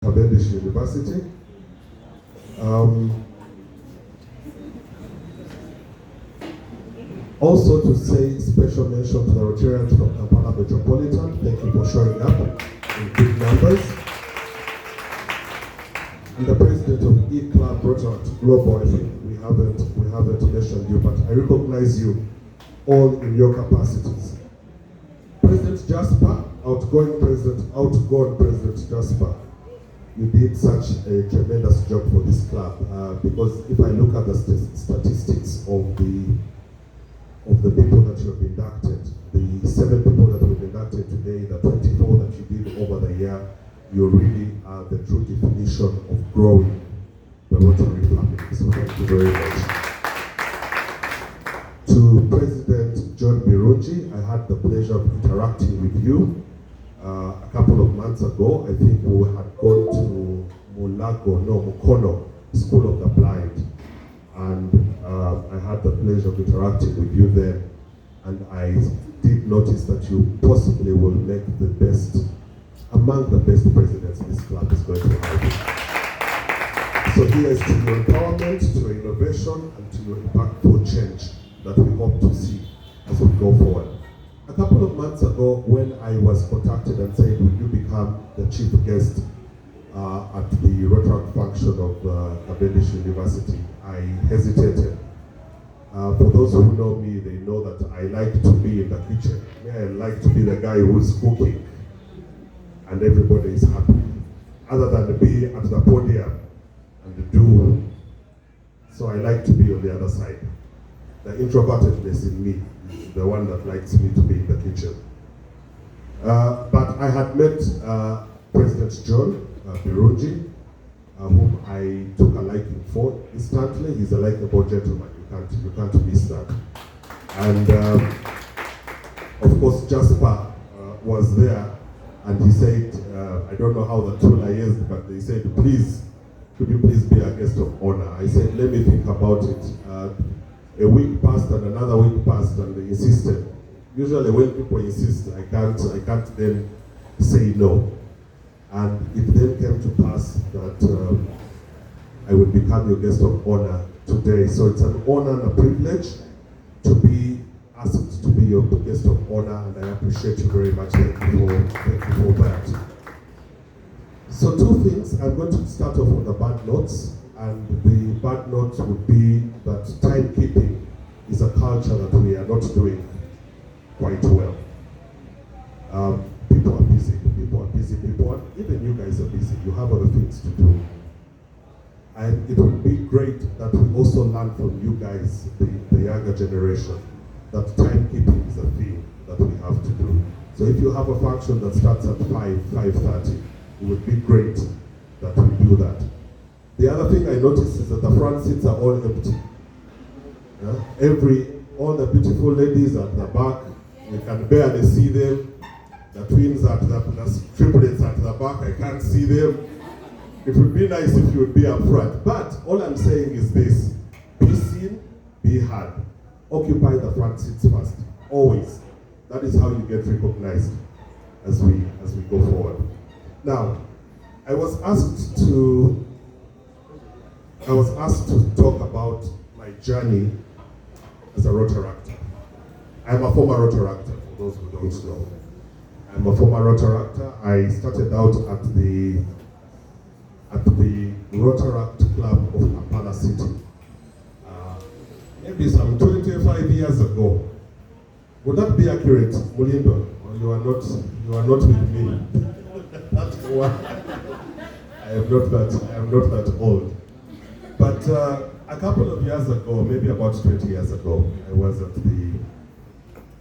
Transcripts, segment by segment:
Cavendish University. Also to say special mention to the Rotarians from Kampala Metropolitan. Thank you for showing up in big numbers. And the president of E-Club Rotaract Global, I think we haven't mentioned you, but I recognize you all in your capacities. President Jasper, outgoing President Jasper, you did such a tremendous job for this club because if I look at the statistics of the people that you have inducted, the 7 people that we've inducted today, the 24 that you did over the year, you really are the true definition of growing the Rotary family. So thank you very much. To President John Birungi, I had the pleasure of interacting with you a couple of months ago. I think we had gone to Mukono School of the Blind, and I had the pleasure of interacting with you there, and I did notice that you possibly will make the best, among the best presidents this club is going to have. So here is to your empowerment, to your innovation, and to your impactful change that we hope to see as we go forward. A couple of months ago, when I was contacted and said, would you become the chief guest at the Rotaract function of Cavendish University, I hesitated. For those who know me, they know that I like to be in the kitchen. I like to be the guy who's cooking and everybody is happy, other than to be at the podium and do. So I like to be on the other side. The introvertedness in me is the one that likes me to be in the kitchen. But I had met President John Birungi, whom I took a liking for instantly. He's a likable gentleman. You can't miss that. And of course, Jasper was there, and he said, I don't know how the two liaised, but they said, please, could you please be a guest of honor? I said, let me think about it. A week passed and another week passed, and they insisted. Usually when people insist, I can't then say no. And it then came to pass that I would become your guest of honor today. So it's an honor and a privilege to be asked to be your guest of honor, and I appreciate you very much. Thank you for that. So 2 things. I'm going to start off with the bad notes, and the bad notes would be that timekeeping is a culture that we are not doing quite well. People are busy, even you guys are busy. You have other things to do. And it would be great that we also learn from you guys, the younger generation, that timekeeping is a thing that we have to do. So if you have a function that starts at 5:30, it would be great that we do that. The other thing I noticed is that the front seats are all empty. All the beautiful ladies at the back, we can barely see them. The twins the triplets at the back, I can't see them. It would be nice if you would be up front. But all I'm saying is this: be seen, be heard. Occupy the front seats first, always. That is how you get recognized as we go forward. Now, I was asked to talk about my journey as a Rotaractor. I'm a former Rotaractor, for those who don't know. I'm a former Rotaractor. I started out at the Rotaract Club of Kampala City. Maybe some 25 years ago. Would that be accurate, Mulindo? Or you are not with me? That's why I am not that old. But a couple of years ago, maybe about 20 years ago, I was at the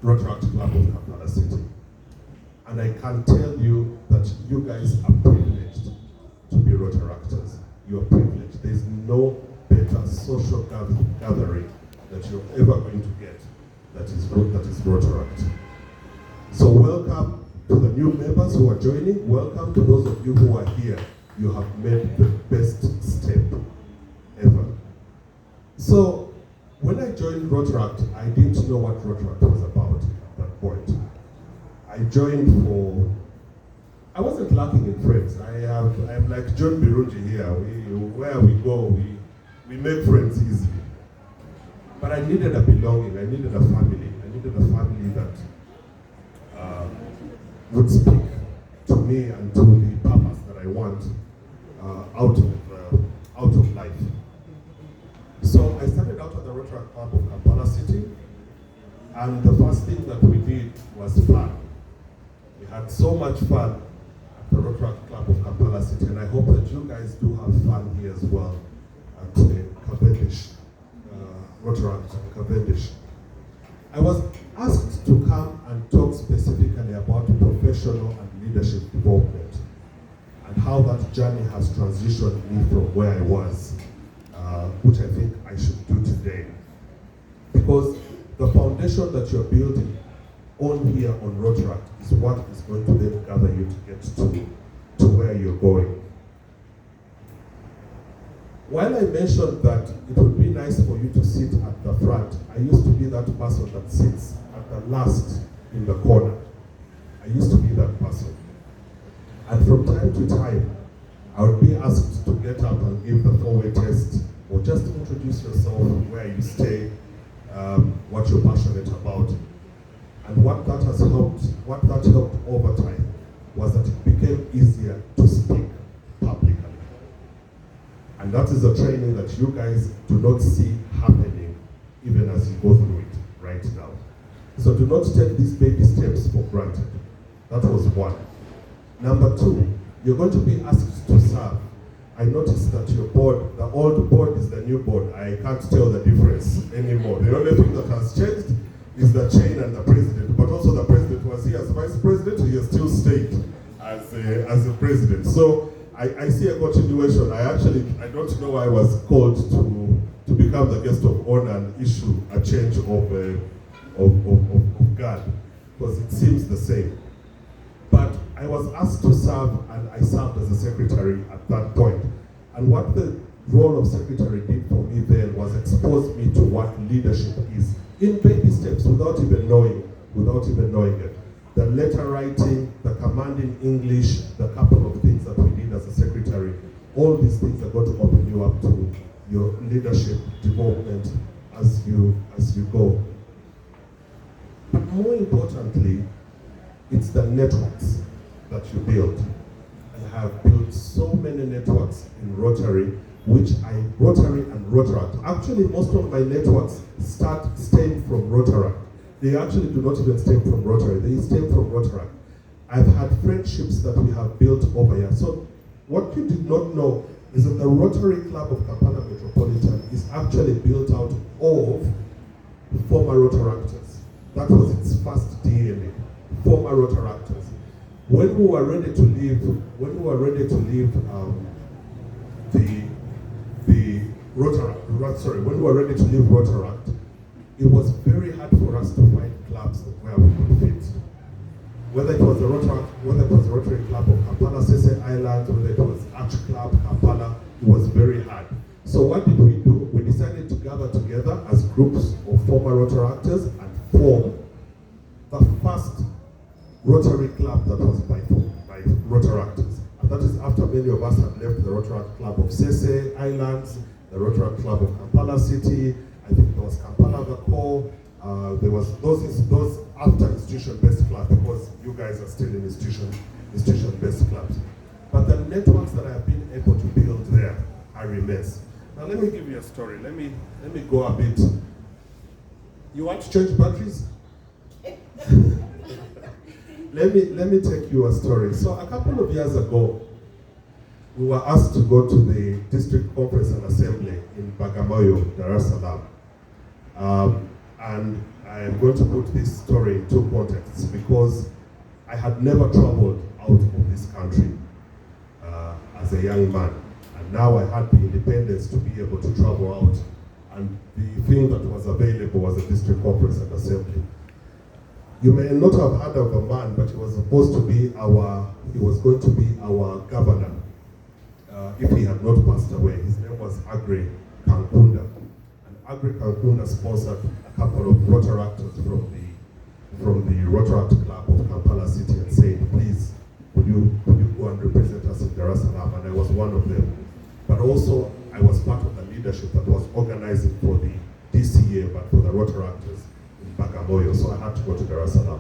Rotaract Club of Kampala City. And I can tell you that you guys are privileged to be Rotaractors. You are privileged. There's no better social gathering that you're ever going to get that is Rotaract. So welcome to the new members who are joining. Welcome to those of you who are here. You have made the best step ever. So when I joined Rotaract, I didn't know what Rotaract was about at that point. I joined I wasn't lacking in friends. I am like like John Birunji here, where we go, we make friends easily. But I needed a belonging, I needed a family. I needed a family that would speak to me and to the purpose that I want out of life. So I started out at the Rotary Club of Kampala City, and the first thing that we did was fun. We had so much fun at the Rotary Club of Kampala City, and I hope that you guys do have fun here as well at the Cavendish, Rotary Cavendish. I was asked to come and talk specifically about professional and leadership development and how that journey has transitioned me from where I was, which I think I should do today. Because the foundation that you're building on here on Rotaract is what is going to then gather you to get to where you're going. While I mentioned that it would be nice for you to sit at the front, I used to be that person that sits at the last in the corner. I used to be that person. And from time to time, I would be asked to get up and give the four-way test, or just introduce yourself, where you stay, what you're passionate about. And what that helped over time was that it became easier to speak publicly. And that is a training that you guys do not see happening even as you go through it right now. So do not take these baby steps for granted. That was one. Number two, you're going to be asked to serve. I noticed that your board, the old board is the new board. I can't tell the difference anymore. The only thing that has changed is the chain and the president. But also the president was here as vice president. He has still stayed as a president. So I see a continuation. I don't know why I was called to become the guest of honor and issue a change of guard, because it seems the same. But I was asked to serve, and I served as a secretary at that point. And what the role of secretary did for me then was expose me to what leadership is in baby steps, without even knowing it. The letter writing, the commanding English, the couple of things that we did as a secretary, all these things are going to open you up to your leadership development as you go. But more importantly, it's the networks that you build. I have built so many networks in Rotary, Rotary and Rotaract. Actually, most of my networks stem from Rotaract. They actually do not even stem from Rotary, they stem from Rotaract. I've had friendships that we have built over here. So what you did not know is that the Rotary Club of Kampala Metropolitan is actually built out of former Rotaractors. That was its first DNA, former Rotaractors. When we were ready to leave, Rotaract, it was very hard for us to find clubs where we could fit. Whether it was the Rotary Club of Kampala Sese Islands, whether it was Arch Club Kampala, it was very hard. So what did we do? We decided to gather together as groups of former Rotaractors and form the first Rotary Club that was by Rotaractors. And that is after many of us had left the Rotary Club of Sese Islands, the Rotary Club of Kampala City. I think there was Kampala the core. There was those after institution-based clubs, because you guys are still in institution-based clubs. But the networks that I have been able to build there are immense. Now let me give you a story. Let me go a bit. You want to change batteries? Let me take you a story. So a couple of years ago, we were asked to go to the District Conference and Assembly in Bagamoyo, Dar es Salaam. And I am going to put this story in two contexts, because I had never traveled out of this country as a young man. And now I had the independence to be able to travel out. And the thing that was available was a District Conference and Assembly. You may not have heard of the man, but he was going to be our governor if he had not passed away. His name was Aggrey Kankunda. And Aggrey Kankunda sponsored a couple of Rotaractors from the Rotaract Club of Kampala City and said, please, would you go and represent us in Dar es Salaam, and I was one of them. But also, I was part of the leadership that was organizing for the DCA, but for the Rotaractors in Bagamoyo, so I had to go to Dar es Salaam.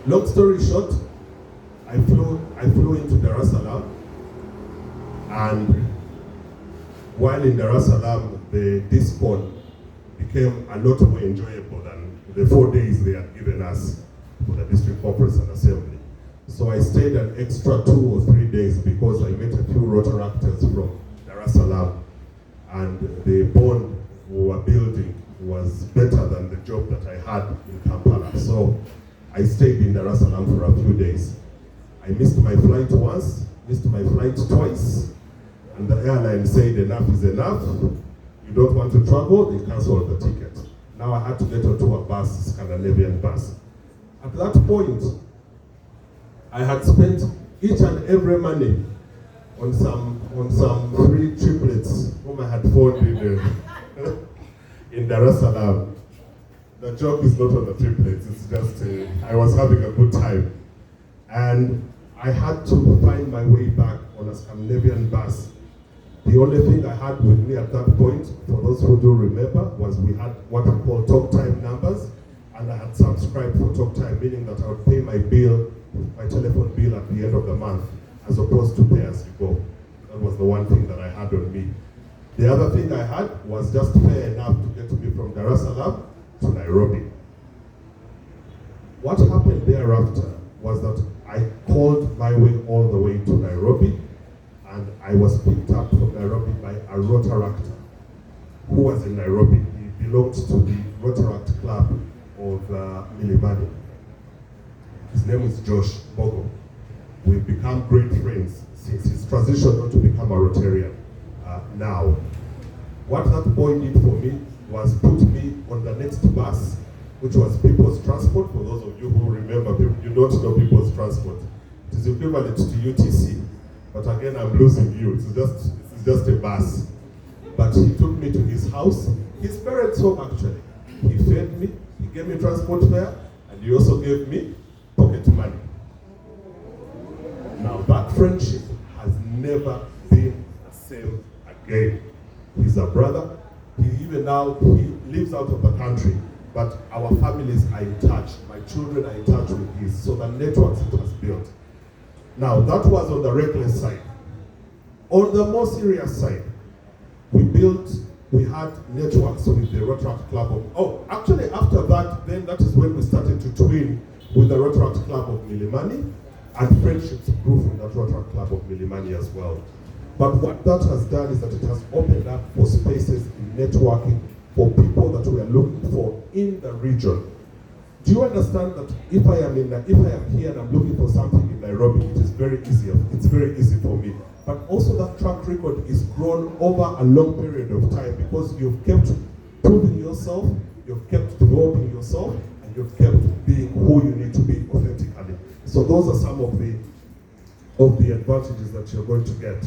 Long story short, I flew into Dar es Salaam, and while in Dar es Salaam, the DISCON became a lot more enjoyable than the 4 days they had given us for the district conference and assembly. So I stayed an extra 2 or 3 days because I met a few Rotaractors from Dar es Salaam, and the bond we were building was better than the job that I had in Kampala. So I stayed in Dar es Salaam for a few days. I missed my flight once, missed my flight twice, and the airline said enough is enough. You don't want to travel, they canceled the ticket. Now I had to get onto a bus, Scandinavian bus. At that point, I had spent each and every money on some free triplets whom I had found in Dar es Salaam. The joke is not on the triplets, it's just I was having a good time. And I had to find my way back on a Scandinavian bus. The only thing I had with me at that point, for those who do remember, was we had what we call talk time numbers, and I had subscribed for talk time, meaning that I would pay my bill, my telephone bill at the end of the month, as opposed to pay as you go. That was the one thing that I had on me. The other thing I had was just fair enough to get me from Dar es Salaam to Nairobi. What happened thereafter was that I called my way all the way to Nairobi, and I was picked up from Nairobi by a Rotaractor who was in Nairobi. He belonged to the Rotaract Club of Milimani. His name is Josh Bogo. We've become great friends since his transition on to become a Rotarian now. What that boy did for me was put me on the next bus, which was People's Transport. For those of you who remember, you don't know People's Transport. It is equivalent to UTC. But again, I'm losing you. It's just a bus. But he took me to his house, his parents' home actually. He fed me, he gave me transport fare, and he also gave me pocket money. Now that friendship has never been the same again. He's a brother. He lives out of the country, but our families are in touch. My children are in touch with his, so the networks it has built. Now, that was on the reckless side. On the more serious side, we had networks with the Rotaract Club of, actually after that, then that is when we started to twin with the Rotaract Club of Milimani, and friendships grew from that Rotaract Club of Milimani as well. But what that has done is that it has opened up for spaces in networking for people that we are looking for in the region. Do you understand that if I am here and I'm looking for something in Nairobi, it is very easy. It's very easy for me. But also that track record is grown over a long period of time because you've kept proving yourself, you've kept developing yourself, and you've kept being who you need to be authentically. So those are some of the advantages that you're going to get.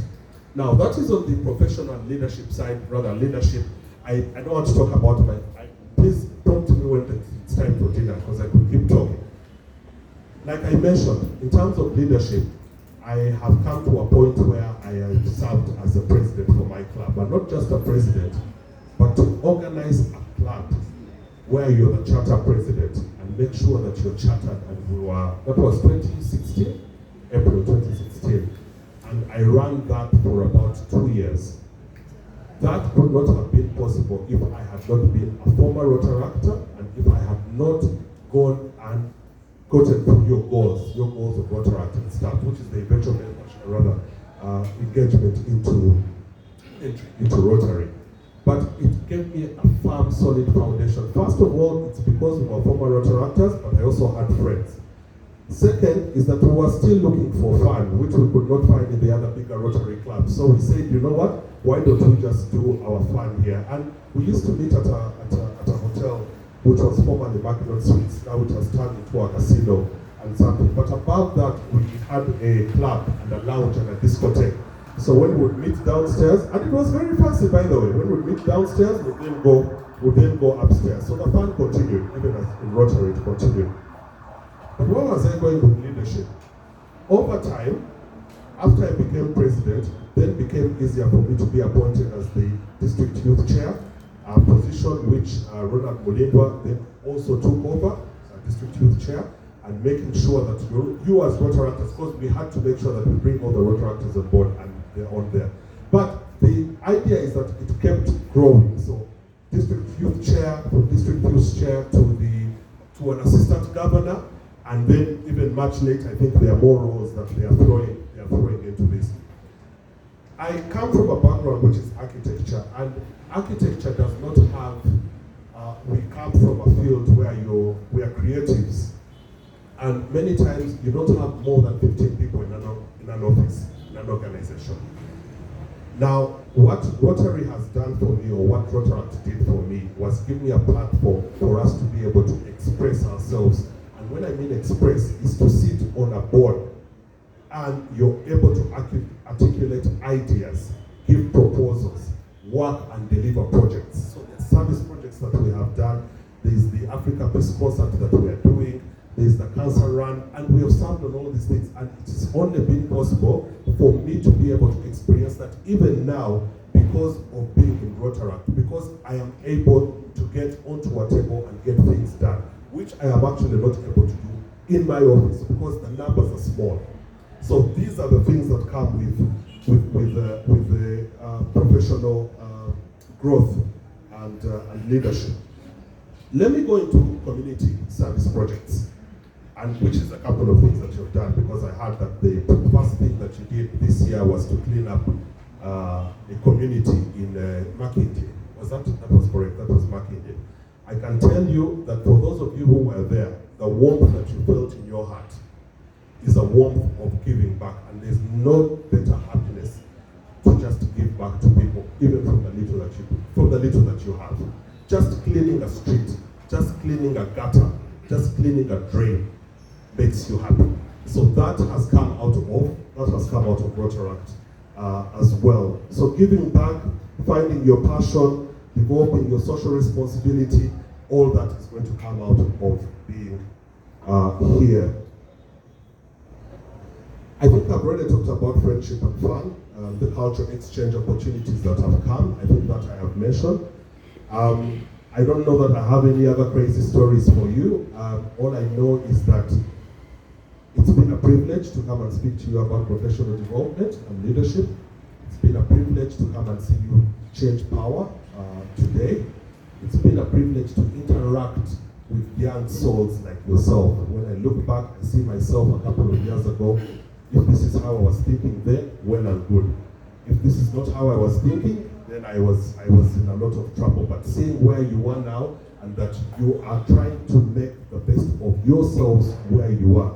Now that is on the professional leadership side, rather leadership. I don't want to talk about please talk to me when it's time for dinner because I could keep talking. Like I mentioned, in terms of leadership, I have come to a point where I have served as a president for my club, but not just a president, but to organize a club where you're the charter president and make sure that you're chartered. And that was 2016, April 2016. And I ran that for about 2 years. That could not have been possible if I had not been a former Rotaractor and if I had not gone and gotten through your goals of Rotaract and stuff, which is the eventual engagement into Rotary. But it gave me a firm, solid foundation. First of all, it's because we were former Rotaractors, but I also had friends. Second is that we were still looking for fun, which we could not find in the other bigger Rotary clubs. So we said, you know what? Why don't we just do our fun here? And we used to meet at a hotel, which was formerly Mackinnon Suites. Now it has turned into a casino and something. But above that, we had a club and a lounge and a discotheque. So when we would meet downstairs, and it was very fancy, by the way. When we would meet downstairs, we then go upstairs. So the fun continued, even as in Rotary it continued. But where was I going with leadership? Over time, After I became president, then it became easier for me to be appointed as the district youth chair, a position which Ronald Mulindwa then also took over as district youth chair, and making sure that you as Rotaractors, of course we had to make sure that we bring all the Rotaractors on board and they're on there. But the idea is that it kept growing. So district youth chair, from district youth chair to an assistant governor, and then even much later, I think there are more roles that they are throwing into this. I come from a background which is architecture, and architecture does not have, we come from a field where we are creatives, and many times you don't have more than 15 people in an office, in an organization. Now, what Rotary has done for me, or what Rotaract did for me, was give me a platform for us to be able to express ourselves. And when I mean express, is to sit on a board and you're able to articulate ideas, give proposals, work and deliver projects. So the service projects that we have done, there's the Africa Peace Concert that we are doing, there's the Cancer Run, and we have served on all these things, and it has only been possible for me to be able to experience that even now, because of being in Rotaract, because I am able to get onto a table and get things done, which I am actually not able to do in my office because the numbers are small. So these are the things that come with the professional growth and leadership. Let me go into community service projects, and which is a couple of things that you've done, because I heard that the first thing that you did this year was to clean up a community in Makindye. That was correct, that was Makindye. I can tell you that for those of you who were there, the warmth that you felt in your heart is a warmth of giving back, and there's no better happiness to just give back to people, even from the little that you have. Just cleaning a street, just cleaning a gutter, just cleaning a drain makes you happy. So that has come out of Rotaract as well. So giving back, finding your passion, developing your social responsibility, all that is going to come out of being here. I think I've already talked about friendship and fun, the cultural exchange opportunities that have come. I think that I have mentioned. I don't know that I have any other crazy stories for you. All I know is that it's been a privilege to come and speak to you about professional development and leadership. It's been a privilege to come and see you change power today. It's been a privilege to interact with young souls like yourself. When I look back, I see myself a couple of years ago. If this is how I was thinking then, well and good. If this is not how I was thinking, then I was in a lot of trouble. But seeing where you are now, and that you are trying to make the best of yourselves where you are,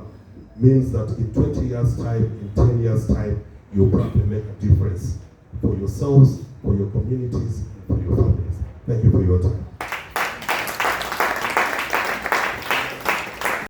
means that in 20 years' time, in 10 years' time, you'll probably make a difference for yourselves, for your communities, and for your families. Thank you for your time.